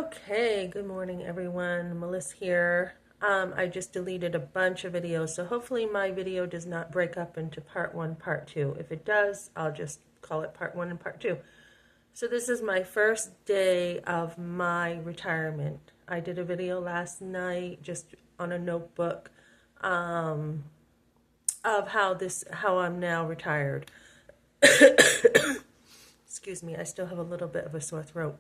Okay, good morning everyone. Melissa here. I just deleted a bunch of videos, so hopefully my video does not break up into part one, part two. If it does, I'll just call it part one and part two. So this is my first day of my retirement. I did a video last night just on a notebook of how I'm now retired. Excuse me, I still have a little bit of a sore throat.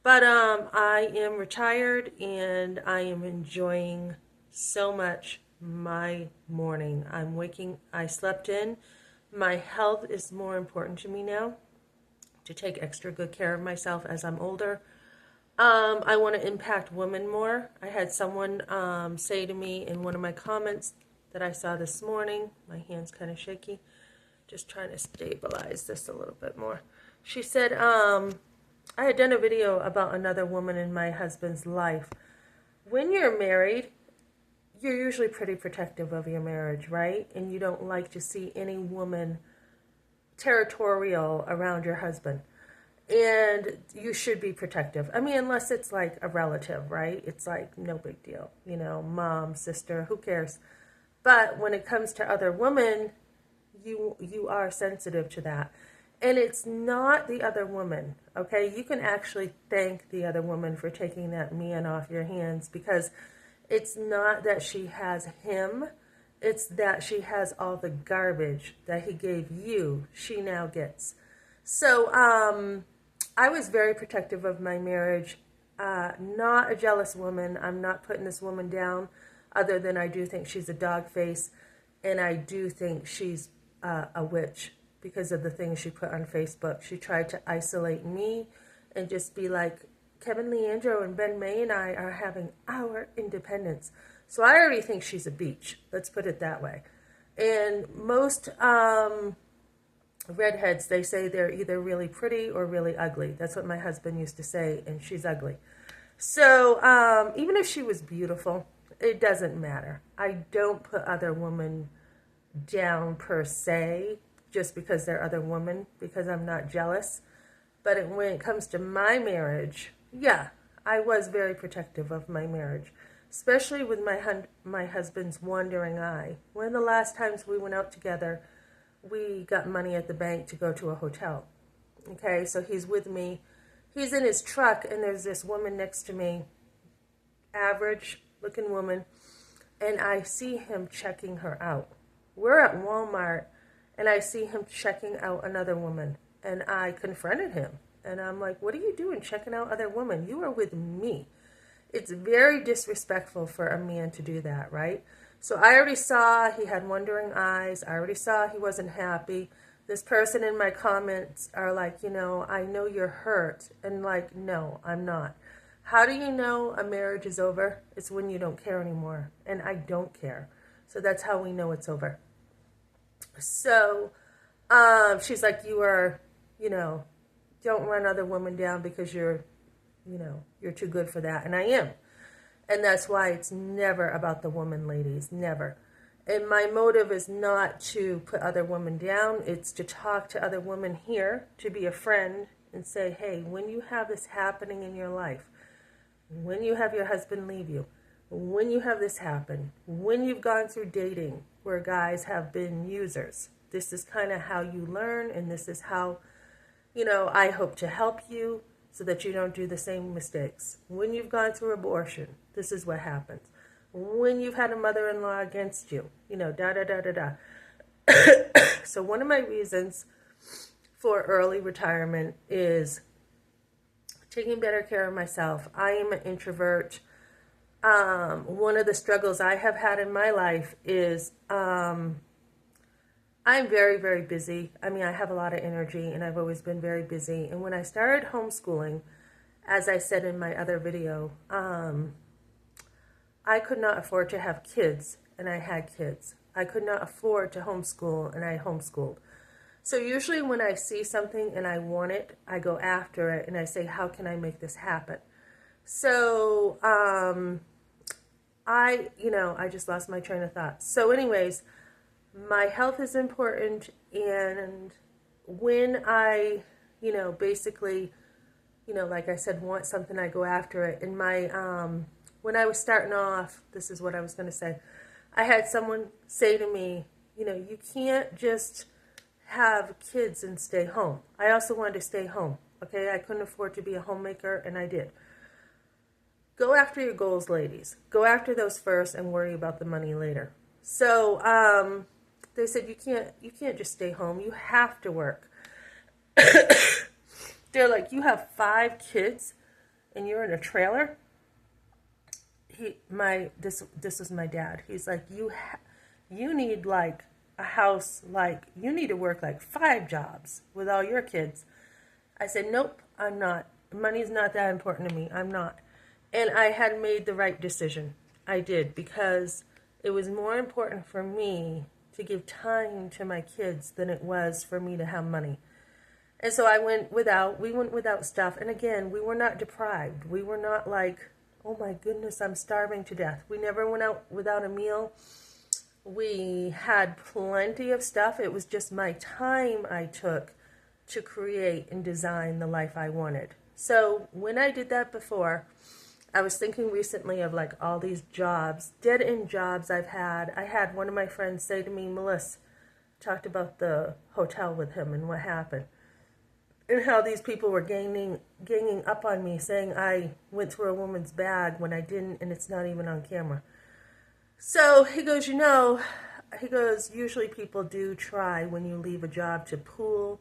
But I am retired and I am enjoying so much my morning. I slept in. My health is more important to me now, to take extra good care of myself as I'm older. I want to impact women more. I had someone say to me in one of my comments that I saw this morning, my hand's kind of shaky, just trying to stabilize this a little bit more. She said, I had done a video about another woman in my husband's life. When you're married, you're usually pretty protective of your marriage, right? And you don't like to see any woman territorial around your husband. And you should be protective. I mean, unless it's like a relative, right? It's like no big deal. You know, mom, sister, who cares? But when it comes to other women, you are sensitive to that. And it's not the other woman, okay? You can actually thank the other woman for taking that man off your hands, because it's not that she has him. It's that she has all the garbage that he gave you, she now gets. So I was very protective of my marriage. Not a jealous woman. I'm not putting this woman down, other than I do think she's a dog face, and I do think she's a witch, because of the things she put on Facebook. She tried to isolate me and just be like, Kevin Leandro and Ben May and I are having our independence. So I already think she's a beach. Let's put it that way. And most redheads, they say they're either really pretty or really ugly. That's what my husband used to say, and she's ugly. So even if she was beautiful, it doesn't matter. I don't put other women down per se, just because they're other women, because I'm not jealous. But when it comes to my marriage, yeah, I was very protective of my marriage, especially with my husband's wandering eye. One of the last times we went out together, we got money at the bank to go to a hotel. Okay, so he's with me. He's in his truck, and there's this woman next to me, average looking woman, and I see him checking her out. We're at Walmart, and I see him checking out another woman, and I confronted him. And I'm like, what are you doing checking out other women? You are with me. It's very disrespectful for a man to do that, right? So I already saw he had wandering eyes. I already saw he wasn't happy. This person in my comments are like, I know you're hurt. And like, no, I'm not. How do you know a marriage is over? It's when you don't care anymore. And I don't care. So that's how we know it's over. So she's like, you're don't run other women down because you're too good for that. And I am. And that's why it's never about the woman, ladies, never. And my motive is not to put other women down. It's to talk to other women here, to be a friend and say, hey, when you have this happening in your life, when you have your husband leave you, when you have this happen, when you've gone through dating where guys have been users, this is kind of how you learn, and this is how, I hope to help you so that you don't do the same mistakes. When you've gone through abortion, this is what happens. When you've had a mother-in-law against you, da-da-da-da-da. So one of my reasons for early retirement is taking better care of myself. I am an introvert. One of the struggles I have had in my life is I'm very, very busy. I mean, I have a lot of energy, and I've always been very busy. And when I started homeschooling, as I said in my other video, I could not afford to have kids, and I had kids. I could not afford to homeschool, and I homeschooled. So usually when I see something and I want it, I go after it, and I say, how can I make this happen? So I just lost my train of thought. So anyways, my health is important, and when I, basically like I said, want something, I go after it. And when I was starting off, this is what I was going to say. I had someone say to me, you can't just have kids and stay home. I also wanted to stay home. Okay, I couldn't afford to be a homemaker, and I did. Go after your goals, ladies. Go after those first and worry about the money later. So they said you can't just stay home. You have to work. They're like, you have 5 kids and you're in a trailer. This was my dad. He's like, you need like a house, like you need to work like 5 jobs with all your kids. I said, nope, I'm not. Money's not that important to me. I'm not. And I had made the right decision. I did, because it was more important for me to give time to my kids than it was for me to have money. And so we went without stuff. And again, we were not deprived. We were not like, oh my goodness, I'm starving to death. We never went out without a meal. We had plenty of stuff. It was just my time I took to create and design the life I wanted. So when I did that before, I was thinking recently of like all these jobs, dead-end jobs I've had. I had one of my friends say to me, Melissa, talked about the hotel with him and what happened, and how these people were ganging up on me, saying I went through a woman's bag when I didn't, and it's not even on camera. So he goes, usually people do try when you leave a job to pool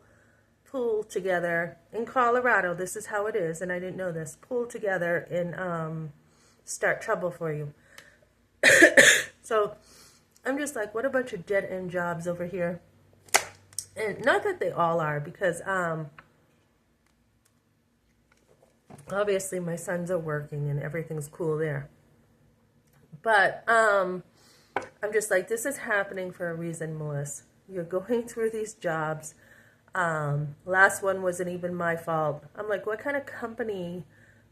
together. In Colorado, this is how it is, and I didn't know this, pool together and start trouble for you. So I'm just like, what a bunch of dead-end jobs over here. And not that they all are, because obviously my sons are working and everything's cool there. But I'm just like, this is happening for a reason, Melissa. You're going through these jobs. Last one wasn't even my fault. I'm like, what kind of company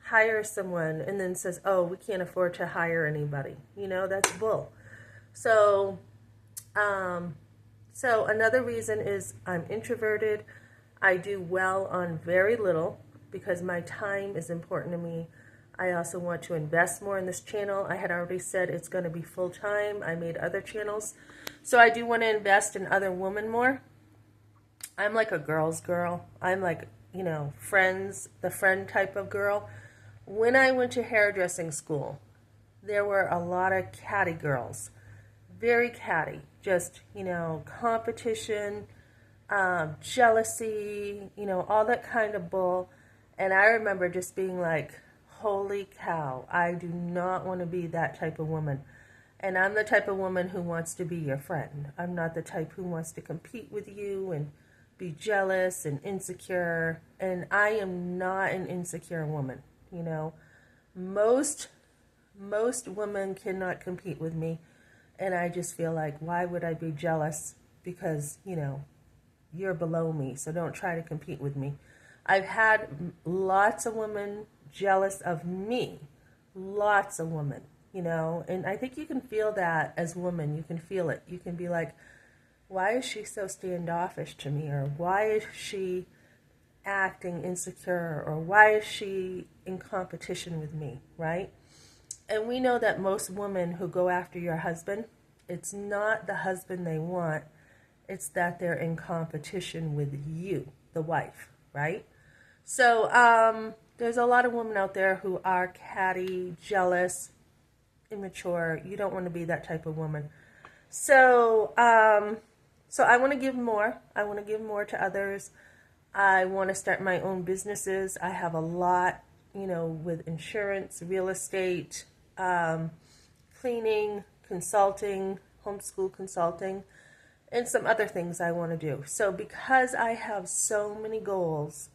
hires someone and then says, oh, we can't afford to hire anybody? That's bull. So another reason is I'm introverted. I do well on very little because my time is important to me. I also want to invest more in this channel. I had already said it's going to be full-time. I made other channels. So I do want to invest in other women more. I'm like a girl's girl. I'm like, the friend type of girl. When I went to hairdressing school, there were a lot of catty girls. Very catty. Just, competition, jealousy, all that kind of bull. And I remember just being like, holy cow, I do not want to be that type of woman. And I'm the type of woman who wants to be your friend. I'm not the type who wants to compete with you and be jealous and insecure. And I am not an insecure woman. Most women cannot compete with me. And I just feel like, why would I be jealous? Because, you're below me, so don't try to compete with me. I've had lots of women jealous of me. Lots of women, and I think you can feel that as a woman. You can feel it. You can be like, why is she so standoffish to me? Or why is she acting insecure? Or why is she in competition with me, right? And we know that most women who go after your husband, it's not the husband they want. It's that they're in competition with you, the wife, right? So there's a lot of women out there who are catty, jealous, immature. You don't want to be that type of woman. So I want to give more. I want to give more to others. I want to start my own businesses. I have a lot, with insurance, real estate, cleaning, consulting, homeschool consulting, and some other things I want to do. So because I have so many goals,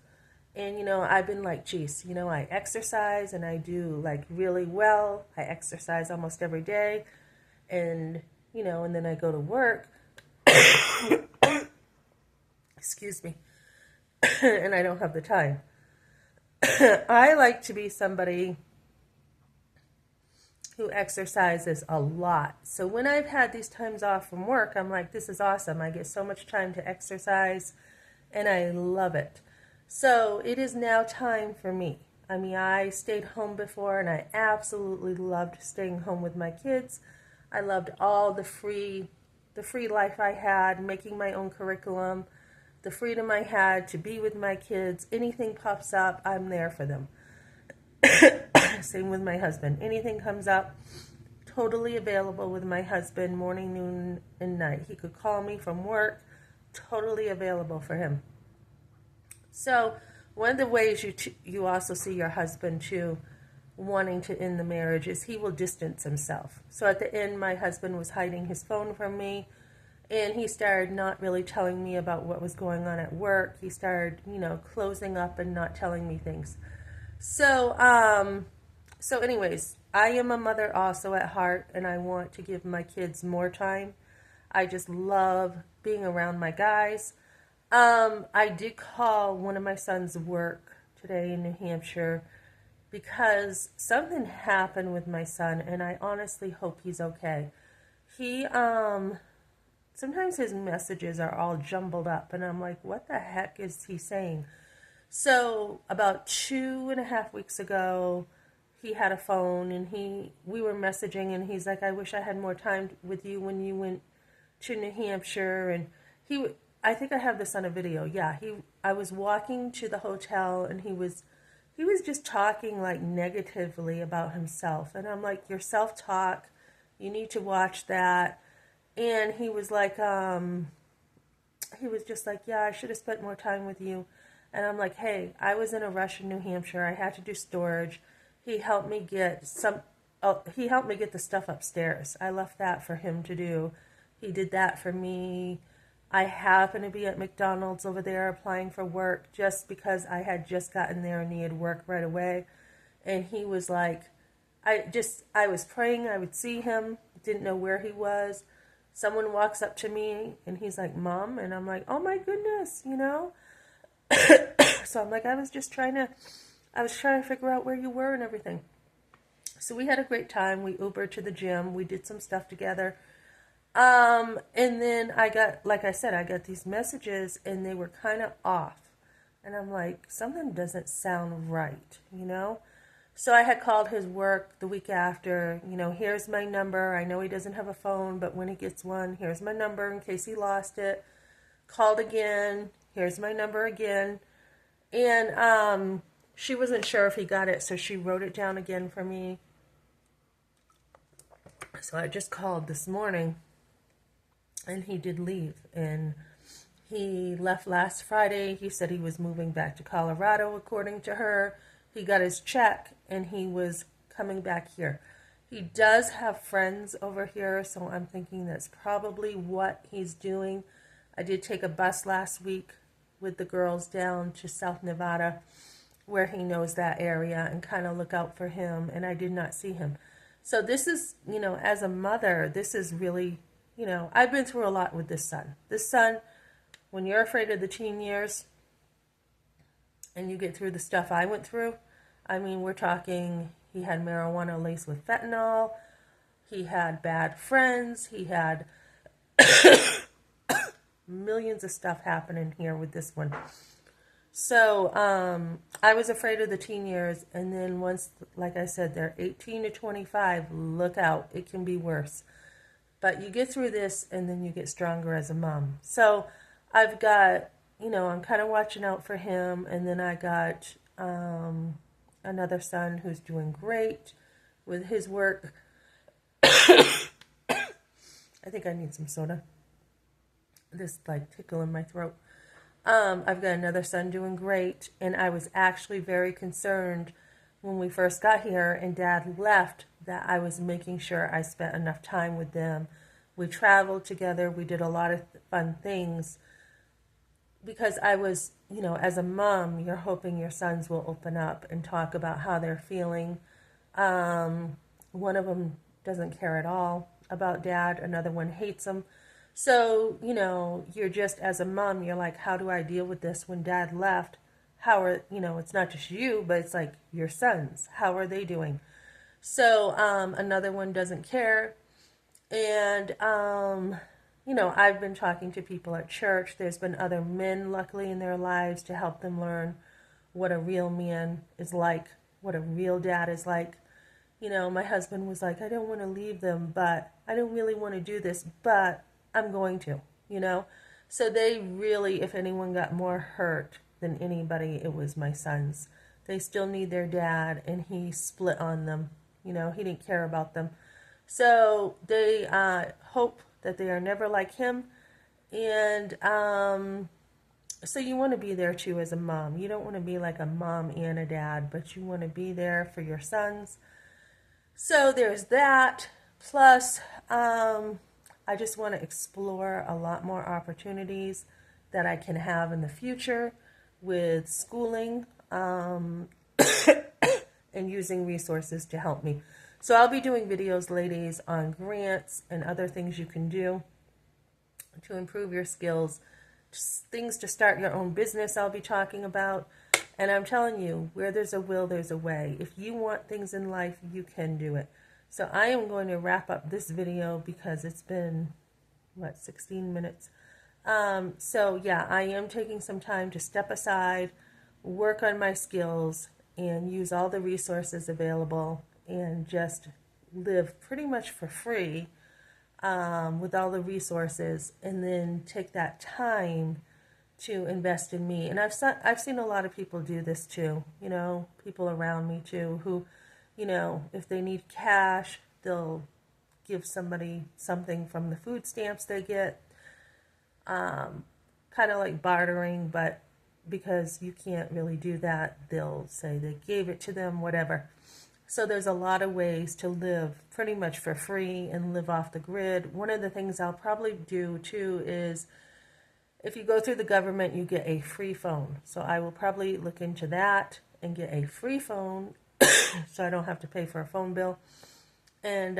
and, I've been like, geez, I exercise and I do like really well. I exercise almost every day. And, and then I go to work. Excuse me. And I don't have the time. I like to be somebody who exercises a lot. So when I've had these times off from work, I'm like, this is awesome. I get so much time to exercise and I love it. So it is now time for me. I mean, I stayed home before and I absolutely loved staying home with my kids. I loved all the free life I had, making my own curriculum, the freedom I had to be with my kids. Anything pops up, I'm there for them. Same with my husband. Anything comes up, totally available with my husband, morning, noon, and night. He could call me from work, totally available for him. So one of the ways you also see your husband too wanting to end the marriage is he will distance himself. So at the end, my husband was hiding his phone from me, and he started not really telling me about what was going on at work. He started, closing up and not telling me things. So anyways, I am a mother also at heart, and I want to give my kids more time. I just love being around my guys. I did call one of my sons' work today in New Hampshire because something happened with my son, and I honestly hope he's okay. He, sometimes his messages are all jumbled up, and I'm like, what the heck is he saying? So about 2.5 weeks ago, he had a phone, and we were messaging, and he's like, I wish I had more time with you when you went to New Hampshire. And I think I have this on a video. Yeah, I was walking to the hotel, and he was just talking like negatively about himself. And I'm like, your self-talk, you need to watch that. And he was like, he was just like, yeah, I should have spent more time with you. And I'm like, hey, I was in a rush in New Hampshire. I had to do storage. He helped me get the stuff upstairs. I left that for him to do. He did that for me. I happened to be at McDonald's over there applying for work just because I had just gotten there and needed work right away. And he was like, I was praying I would see him, didn't know where he was. Someone walks up to me and he's like, Mom, and I'm like, oh my goodness, So I'm like, I was trying to figure out where you were and everything. So we had a great time. We Ubered to the gym. We did some stuff together. And then like I said, I got these messages and they were kind of off. And I'm like, something doesn't sound right, So I had called his work the week after, here's my number. I know he doesn't have a phone, but when he gets one, here's my number in case he lost it. Called again, here's my number again. And she wasn't sure if he got it, so she wrote it down again for me. So I just called this morning. And he did leave, and he left last Friday. He said he was moving back to Colorado, according to her. He got his check, and he was coming back here. He does have friends over here, so I'm thinking that's probably what he's doing. I did take a bus last week with the girls down to South Nevada, where he knows that area, and kind of look out for him, and I did not see him. So this is, as a mother, this is really... I've been through a lot with this son. This son, when you're afraid of the teen years and you get through the stuff I went through, I mean, we're talking, he had marijuana laced with fentanyl. He had bad friends. He had millions of stuff happening here with this one. So I was afraid of the teen years. And then once, like I said, they're 18 to 25, look out. It can be worse. But you get through this, and then you get stronger as a mom. So I've got, I'm kind of watching out for him. And then I got another son who's doing great with his work. I think I need some soda. This tickle in my throat. I've got another son doing great. And I was actually very concerned when we first got here and Dad left that I was making sure I spent enough time with them. We traveled together. We did a lot of fun things because I was, as a mom, you're hoping your sons will open up and talk about how they're feeling. One of them doesn't care at all about Dad. Another one hates him. So, you're just, as a mom, you're like, how do I deal with this when Dad left? How are, it's not just you, but it's like your sons. How are they doing? So another one doesn't care. And I've been talking to people at church. There's been other men, luckily, in their lives to help them learn what a real man is like, what a real dad is like. My husband was like, I don't want to leave them, but I don't really want to do this, but I'm going to. So they really, if anyone got more hurt than anybody, it was my sons. They still need their dad, and he split on them. He didn't care about them. So they hope that they are never like him. And so you want to be there too as a mom. You don't want to be like a mom and a dad, but you want to be there for your sons. So there's that. Plus, I just want to explore a lot more opportunities that I can have in the future with schooling and using resources to help me. So I'll be doing videos, ladies, on grants and other things you can do to improve your skills, things to start your own business I'll be talking about. And I'm telling you, where there's a will, there's a way. If you want things in life, you can do it. So I am going to wrap up this video because it's been, 16 minutes. So yeah, I am taking some time to step aside, work on my skills, and use all the resources available, and just live pretty much for free with all the resources, and then take that time to invest in me. And I've seen a lot of people do this too, people around me too, who, if they need cash, they'll give somebody something from the food stamps they get, kind of like bartering, but because you can't really do that, they'll say they gave it to them, whatever. So there's a lot of ways to live pretty much for free and live off the grid. One of the things I'll probably do too is, if you go through the government, you get a free phone. So I will probably look into that and get a free phone so I don't have to pay for a phone bill. And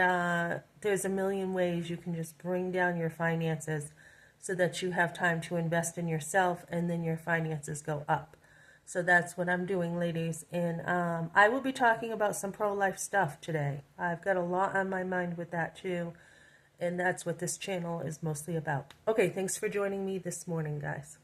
there's a million ways you can just bring down your finances so that you have time to invest in yourself, and then your finances go up. So that's what I'm doing, ladies. And I will be talking about some pro-life stuff today. I've got a lot on my mind with that too. And that's what this channel is mostly about. Okay, thanks for joining me this morning, guys.